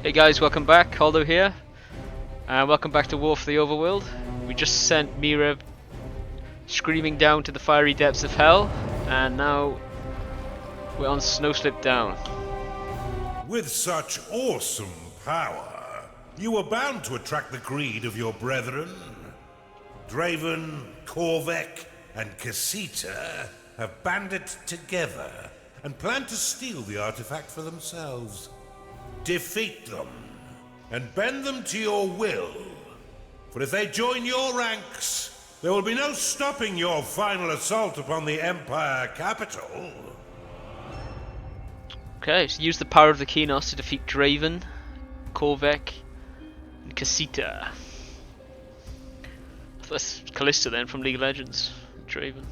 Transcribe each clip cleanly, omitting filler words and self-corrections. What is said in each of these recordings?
Hey guys, welcome back. Holdo here, and welcome back to War for the Overworld. We just sent Mira screaming down to the fiery depths of hell, and now we're on Snowslip down. With such awesome power, you were bound to attract the greed of your brethren. Draven, Korvek, and Casita have banded together and plan to steal the artifact for themselves. Defeat them, and bend them to your will. For if they join your ranks, there will be no stopping your final assault upon the Empire capital. Okay, so use the power of the Kinos to defeat Draven, Korvek, and Casita. That's Callista then from League of Legends. Draven.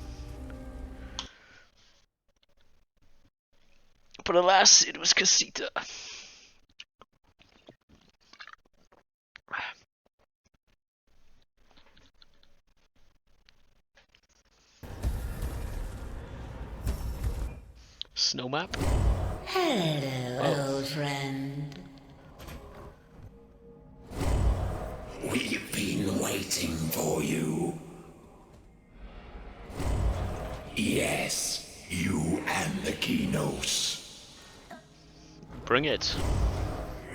But alas, it was Casita. Snow map. Hello, old friend. We've been waiting for you. Yes, you and the Kinos. Bring it.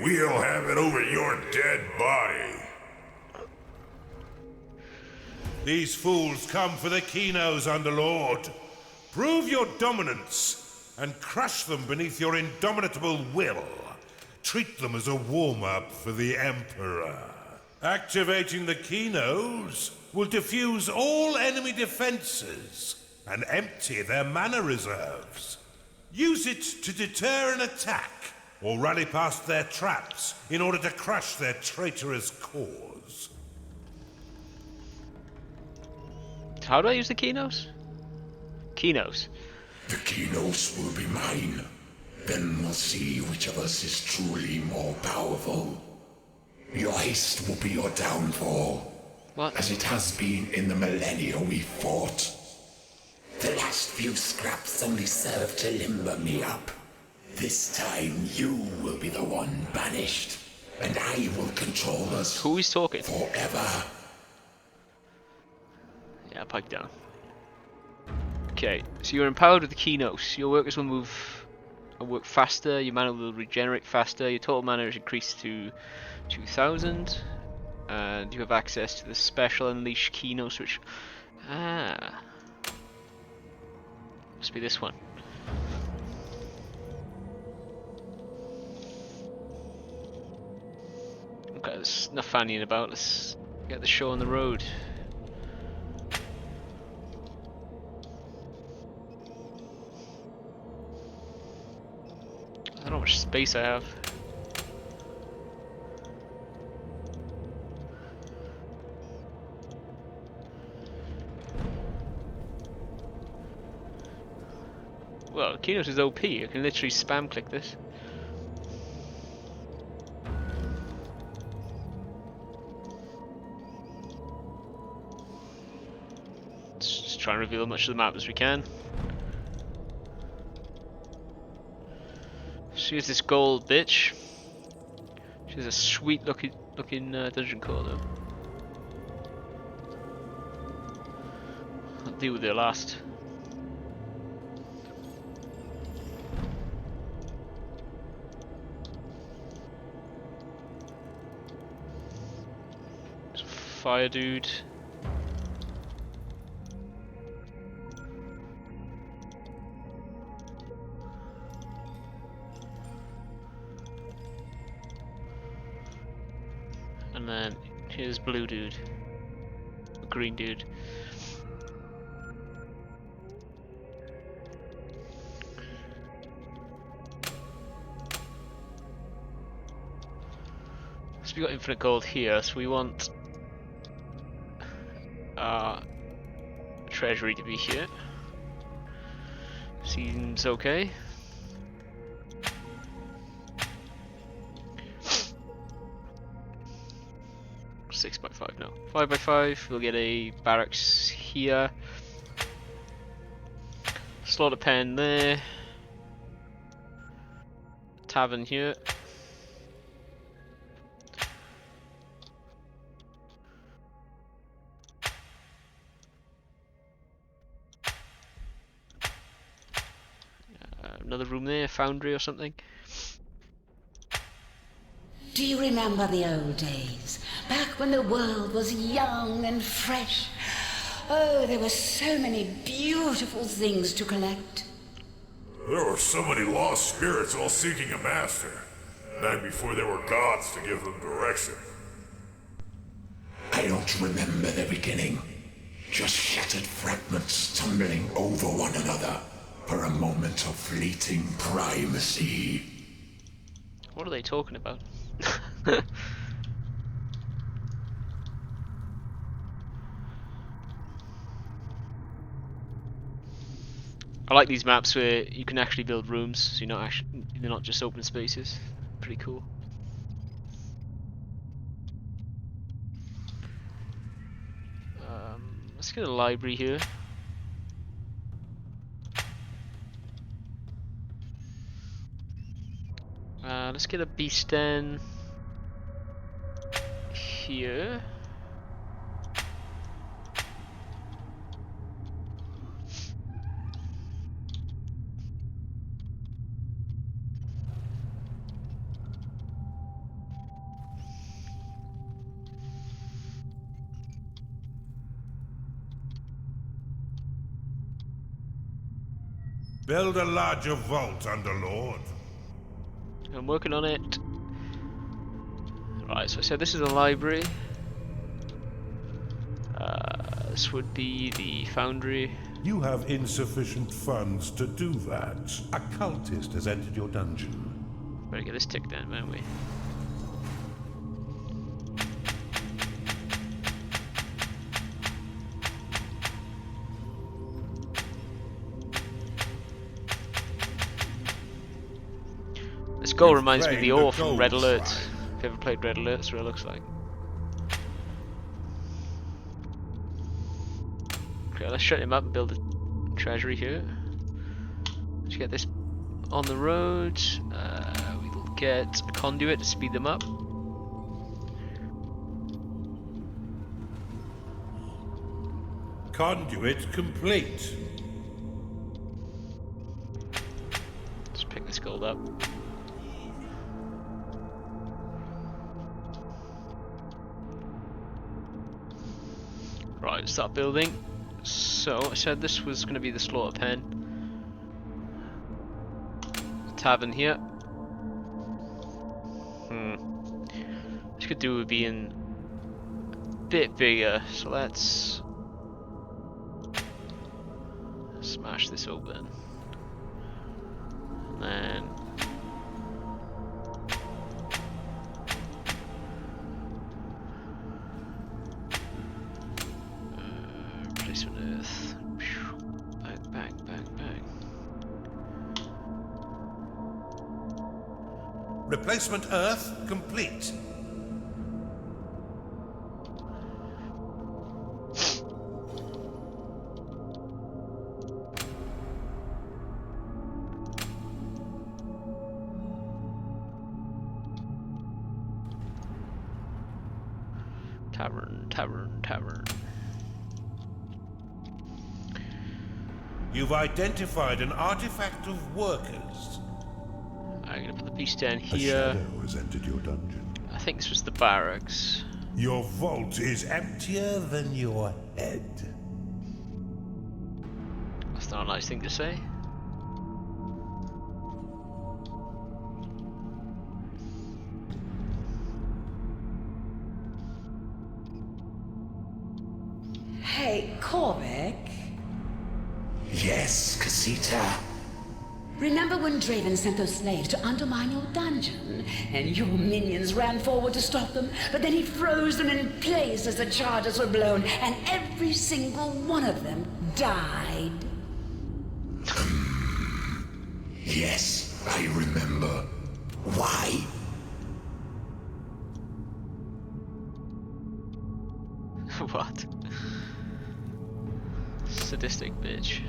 We'll have it over your dead body. These fools come for the Kinos, Underlord. Prove your dominance and crush them beneath your indomitable will. Treat them as a warm-up for the Emperor. Activating the Kinos will defuse all enemy defenses and empty their mana reserves. Use it to deter an attack or rally past their traps in order to crush their traitorous cause. How do I use the Kinos? Kinos. The Kinos will be mine. Then we'll see which of us is truly more powerful. Your haste will be your downfall. What? As it has been in the millennia we fought. The last few scraps only served to limber me up. This time you will be the one banished, and I will control us Who is talking? forever. Yeah, pipe down. Okay, so you're empowered with the Kinos. Your workers will work faster, your mana will regenerate faster, your total mana is increased to 2000, and you have access to the special Unleash Kinos, which... must be this one. Okay, there's enough fannying about, let's get the show on the road. I don't know how much space I have. Well, Kinos is OP, I can literally spam click this. Let's just try and reveal as much of the map as we can. She's this gold bitch. She's a sweet looking dungeon core though. I'll deal with her last. There's a fire dude. And then here's blue dude, green dude. So we got infinite gold here, so we want our treasury to be here. Seems okay. Six by 5, no. 5 by 5, we'll get a barracks here. Slaughter pen there. Tavern here. another room there, a foundry or something. Do you remember the old days? Back when the world was young and fresh. Oh, there were so many beautiful things to collect. There were so many lost spirits all seeking a master. Back before there were gods to give them direction. I don't remember the beginning. Just shattered fragments tumbling over one another for a moment of fleeting primacy. What are they talking about? I like these maps where you can actually build rooms, so they're not just open spaces. Pretty cool. Let's get a library here. Let's get a beast den here. Build a larger vault, Underlord. I'm working on it. Right, so I said this is a library. This would be the foundry. You have insufficient funds to do that. A cultist has entered your dungeon. Better get this tick down, won't we? This goal reminds me of the ore from Red Alert. If you ever played Red Alert, that's what it looks like. Okay, let's shut him up and build a treasury here. Let's get this on the road. We'll get a conduit to speed them up. Conduit complete. Let's pick this gold up. Right, start building. So, I said this was going to be the slaughter pen. Tavern here. This could do with being a bit bigger, so let's smash this open. And then replacement earth. Bang, bang, bang, bang. Replacement earth complete. Tavern, tavern, tavern. You've identified an artifact of workers. I'm gonna put the beast down A here. shadow has entered your dungeon. I think this was the barracks. Your vault is emptier than your head. That's not a nice thing to say. Hey, Korvik. Yes, Casita. Remember when Draven sent those slaves to undermine your dungeon? And your minions ran forward to stop them, but then he froze them in place as the charges were blown, and every single one of them died. Yes, I remember. Why? What? Sadistic bitch.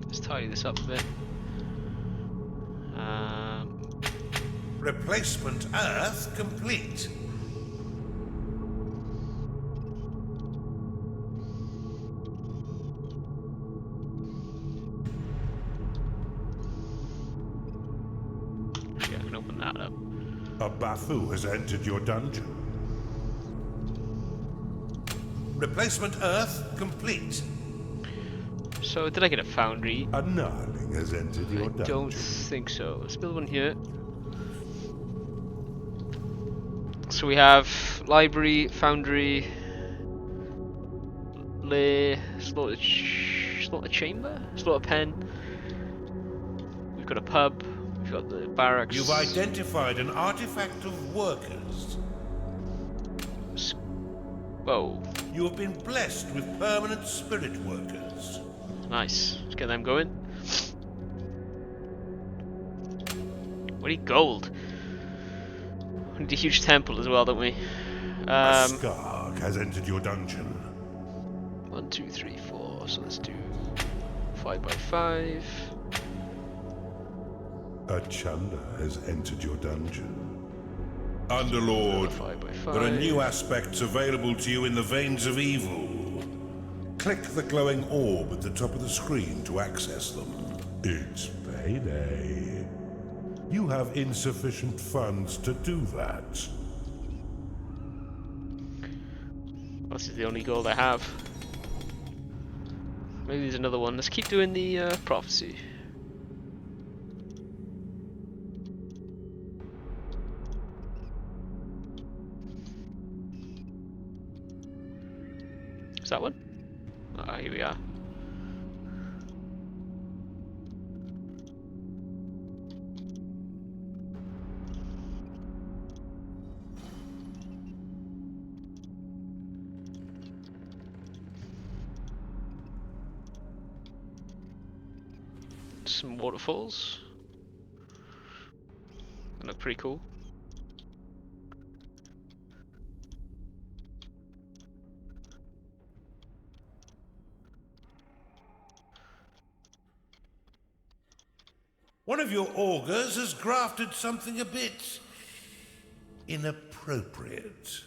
Let's tidy this up a bit. Replacement earth complete. No, no. A Bafu has entered your dungeon. Replacement Earth complete. So, did I get a foundry? A Gnarling has entered your I dungeon. don't think so. Let's build one here. So we have library, foundry, slaughter chamber, slaughter pen. We've got a pub. We've got the barracks. You've identified an artifact of workers. Whoa, You have been blessed with permanent spirit workers. nice. Let's get them going. We need gold. We need a huge temple as well, don't we? A Skark has entered your dungeon. 1, 2, 3, 4. So let's do 5 by 5. A Chunder has entered your dungeon. Underlord, 5 by 5. there are new aspects available to you in the Veins of Evil. Click the glowing orb at the top of the screen to access them. It's payday. You have insufficient funds to do that. This is the only gold I have. Maybe there's another one. Let's keep doing the prophecy. Is that one? Ah, here we are. Some waterfalls. They look pretty cool. One of your augurs has grafted something a bit inappropriate.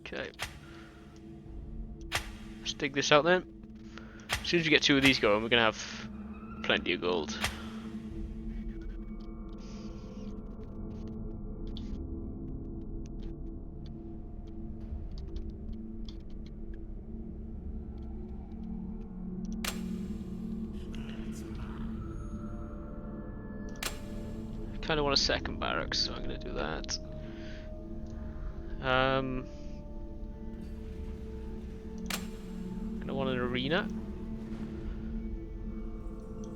Okay. Let's dig this out then. As soon as we get 2 of these going, we're gonna have plenty of gold. I kind of want a second barracks, so I'm gonna do that. Gonna want an arena.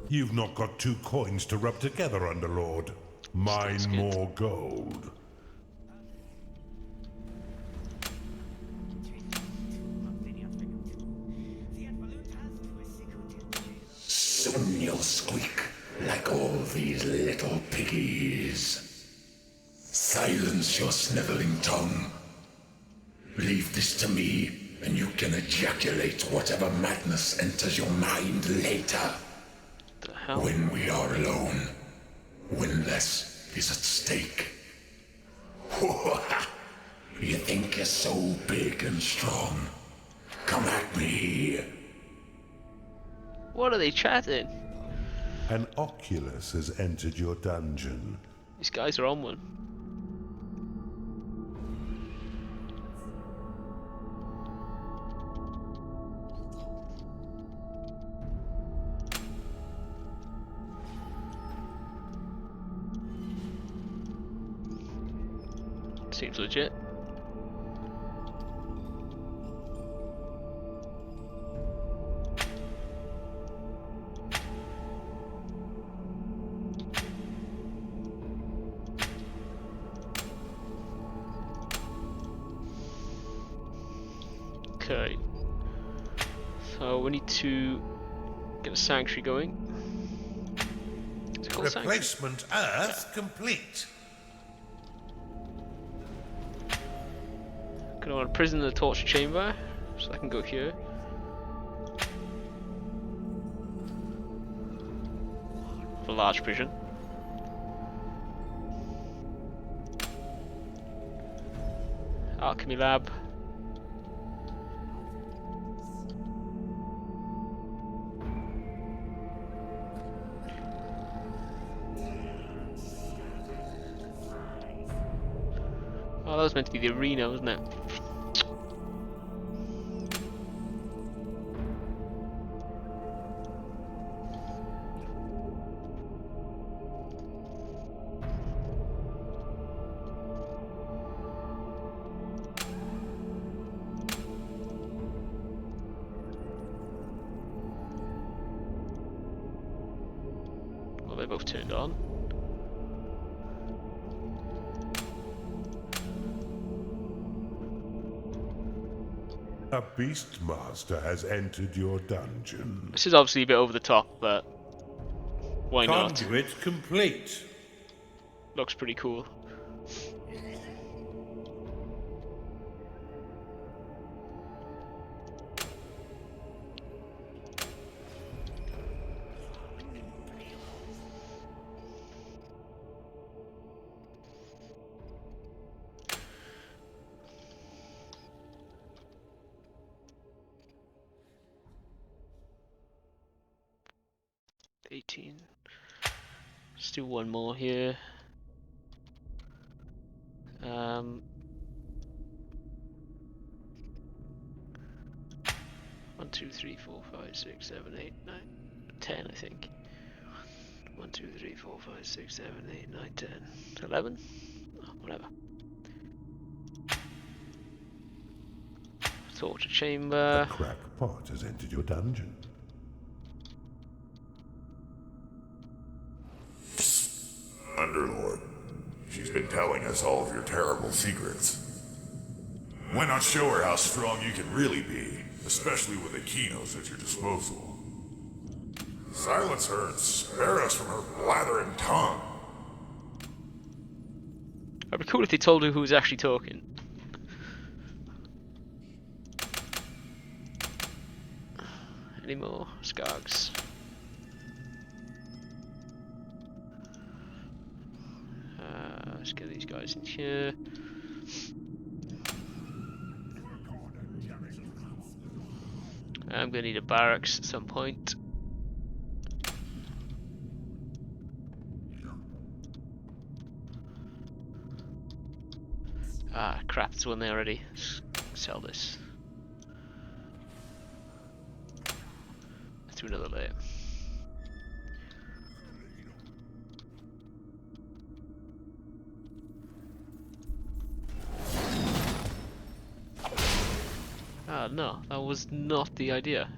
You've not got 2 coins to rub together, Underlord. Mine Sounds good. more gold. Soon you'll squeak like all these little piggies. Silence your sniveling tongue. Leave this to me, and you can ejaculate whatever madness enters your mind later. The hell? When we are alone, when less is at stake. You think you're so big and strong? Come at me. What are they chatting? An Oculus has entered your dungeon. These guys are on one. Seems legit. Okay. So we need to get a sanctuary going. Is it called sanctuary? Replacement Earth complete. Gonna want to prison the torture chamber, so I can go here. A large prison. Alchemy lab. Oh, that was meant to be the arena, wasn't it? Well, they both turned on. A beastmaster has entered your dungeon. This is obviously a bit over the top, but why not? Conduit complete. Looks pretty cool. Let's do one more here. 1, 2, 3, 4, 5, 6, 7, 8, 9, 10, I think. 1, 2, 3, 4, 5, 6, 7, 8, 9, 10, 11? Oh, whatever. Torture chamber. A crackpot has entered your dungeon. Underlord, she's been telling us all of your terrible secrets. Why not show her how strong you can really be, especially with the Kinos at your disposal? Silence her and spare us from her blathering tongue. It'd be cool if they told her who was actually talking. Any more Skargs? Let's get these guys in here. I'm gonna need a barracks at some point. Ah, crap, there's one there already. Let's sell this. Let's do another layer. Ah, no, that was not the idea.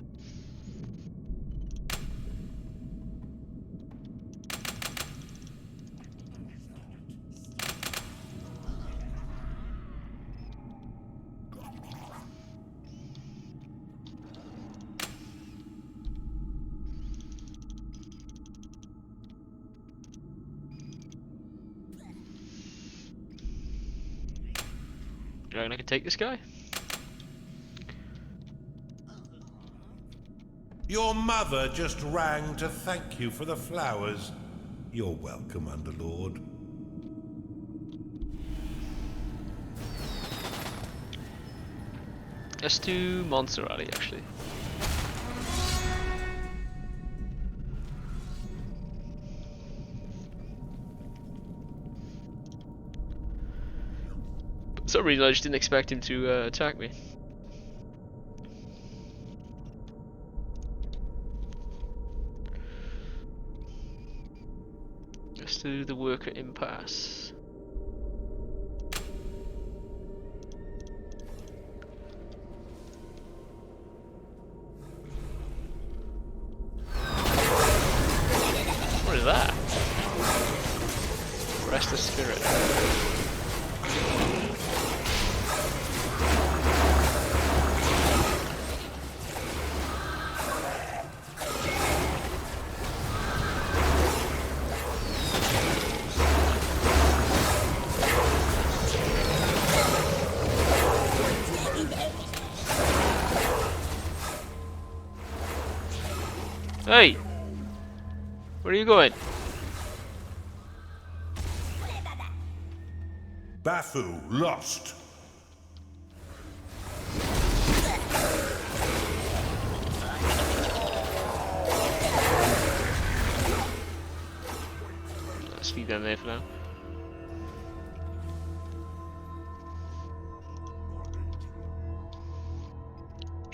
Do you reckon I can take this guy? Your mother just rang to thank you for the flowers. You're welcome, Underlord. Let's do Monster Rally, actually. For some reason I just didn't expect him to attack me. Let's do the worker impasse. What is that? Restless spirit. Hey! Where are you going? Bafu lost. Let's leave them there for now.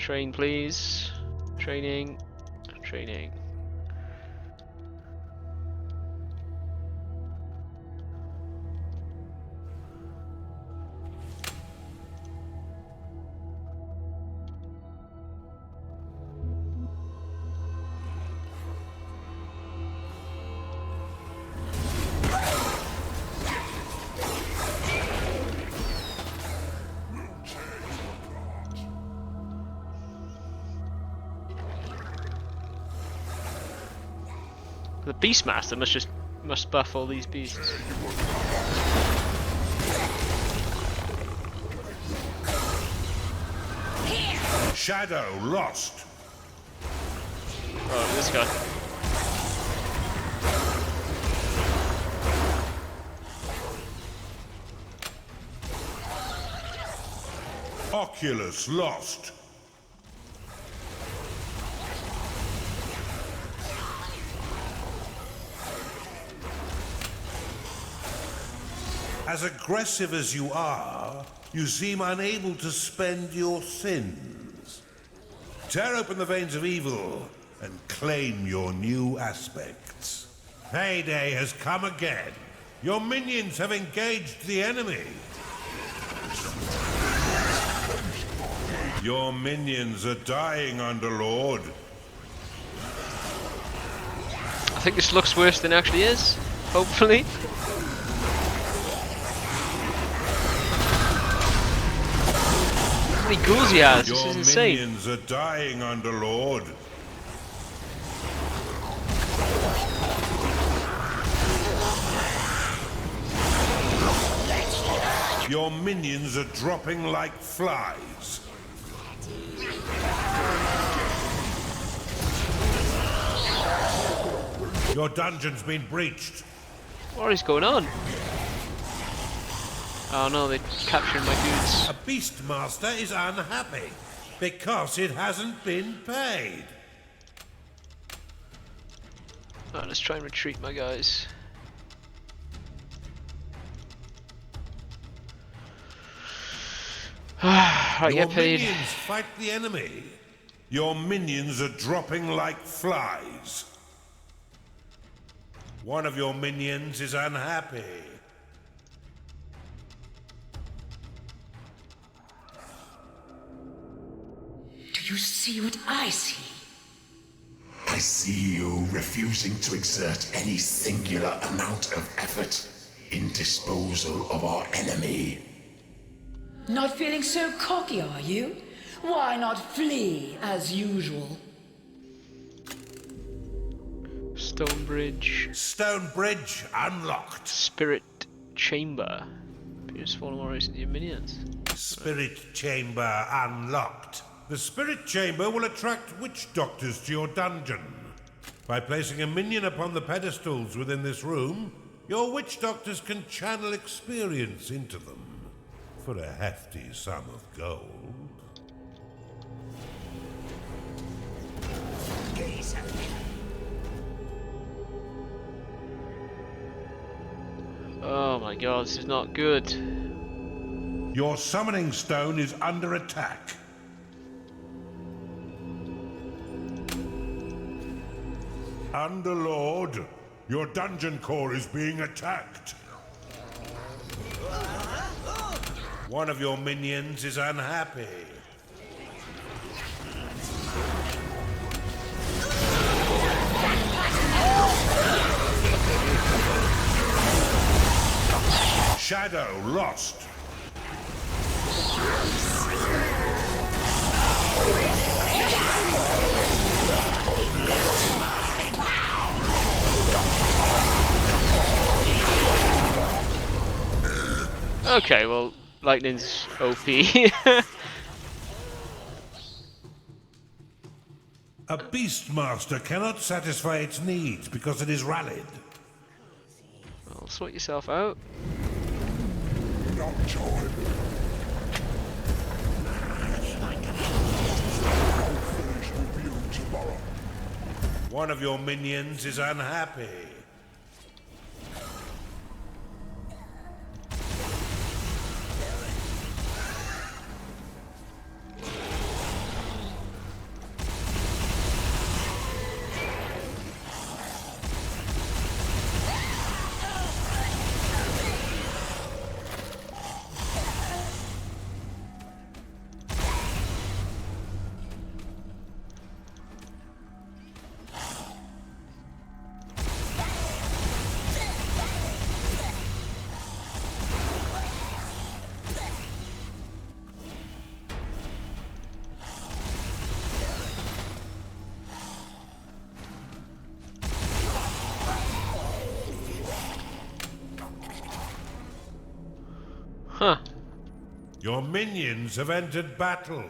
Train, please. Training. Training. The Beastmaster must buff all these beasts. Shadow lost. Oh, this guy. Oculus lost. As aggressive as you are, you seem unable to spend your sins. Tear open the veins of evil and claim your new aspects. Payday has come again. Your minions have engaged the enemy. Your minions are dying, Underlord. I think this looks worse than it actually is. Hopefully. How many ghouls he has? This is insane. Your minions are dying, Underlord. Your minions are dropping like flies. Your dungeon's been breached. What is going on? Oh no, they're capturing my dudes. A Beastmaster is unhappy because it hasn't been paid. Alright, let's try and retreat, my guys. Right, Your get paid. minions fight the enemy. Your minions are dropping like flies. One of your minions is unhappy. Do you see what I see? I see you refusing to exert any singular amount of effort in disposal of our enemy. Not feeling so cocky, are you? Why not flee as usual? Stone bridge. Stone bridge unlocked. Spirit chamber. Pierce fallen warriors into your minions. Spirit chamber unlocked. The spirit chamber will attract witch doctors to your dungeon. By placing a minion upon the pedestals within this room, your witch doctors can channel experience into them for a hefty sum of gold. Oh my god, this is not good. Your summoning stone is under attack. Underlord, your dungeon core is being attacked. One of your minions is unhappy. Shadow lost. Okay, well, lightning's OP. A Beastmaster cannot satisfy its needs because it is rallied. Well, sort yourself out. One of your minions is unhappy. Huh. Your minions have entered battle.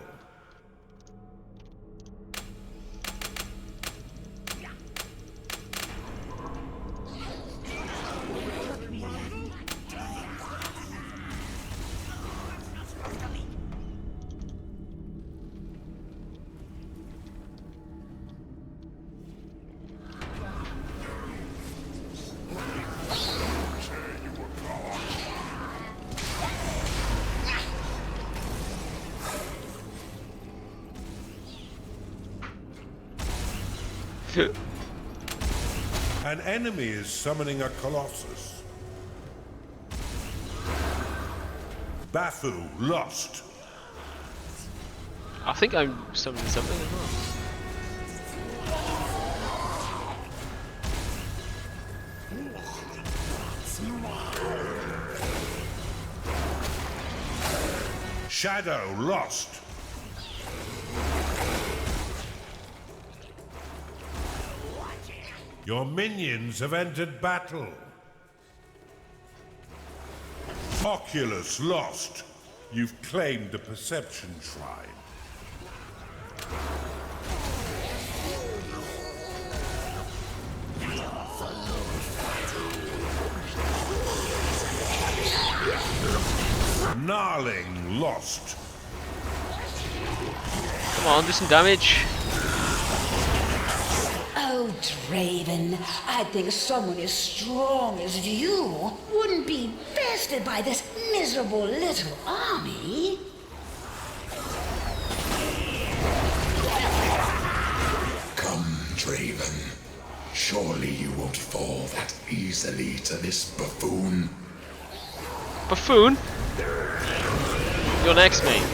An enemy is summoning a colossus. Bafu lost. I think I'm summoning something as well. Shadow lost. Your minions have entered battle. Oculus lost. You've claimed the Perception Shrine. Gnarling lost. Come on, do some damage. Oh, Draven, I think someone as strong as you wouldn't be bested by this miserable little army. Come, Draven. Surely you won't fall that easily to this buffoon. Buffoon? You're next, mate.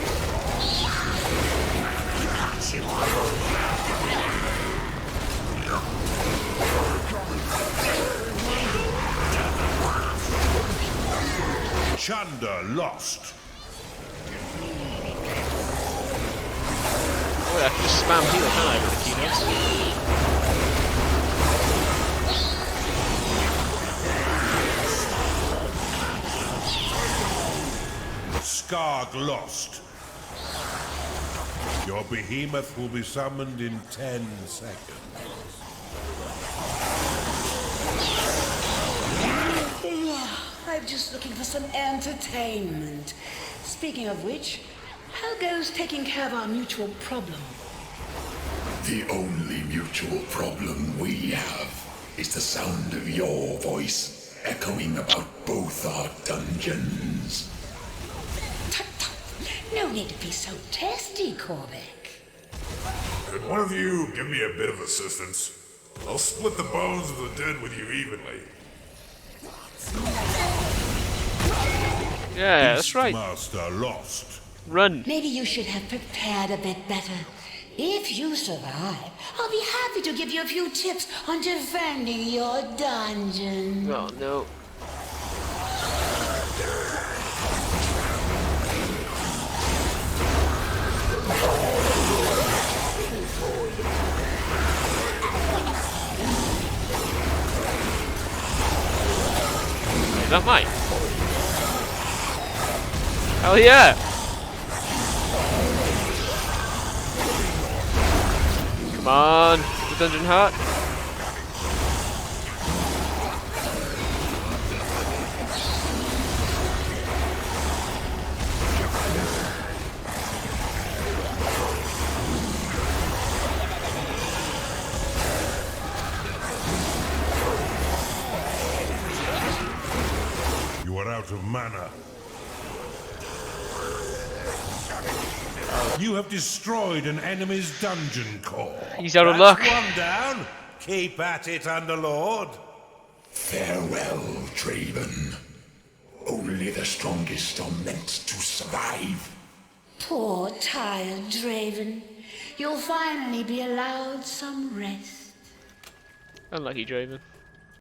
Chunder lost. Oh yeah, I can just spam heal, can't I, with the keynotes? Skarg lost. Your behemoth will be summoned in 10 seconds. I'm just looking for some entertainment. Speaking of which, how goes taking care of our mutual problem? The only mutual problem we have is the sound of your voice echoing about both our dungeons. Tut, tut. No need to be so testy, Corbeck. Could one of you give me a bit of assistance? I'll split the bones of the dead with you evenly. Yeah, that's right. Master lost. Run. Maybe you should have prepared a bit better. If you survive, I'll be happy to give you a few tips on defending your dungeon. Oh no. Is that mine? Hell yeah! Come on, the dungeon heart. You are out of mana. You have destroyed an enemy's dungeon core. He's out of That's luck. one down. Keep at it, Underlord. Farewell, Draven. Only the strongest are meant to survive. Poor, tired Draven. You'll finally be allowed some rest. Unlucky Draven.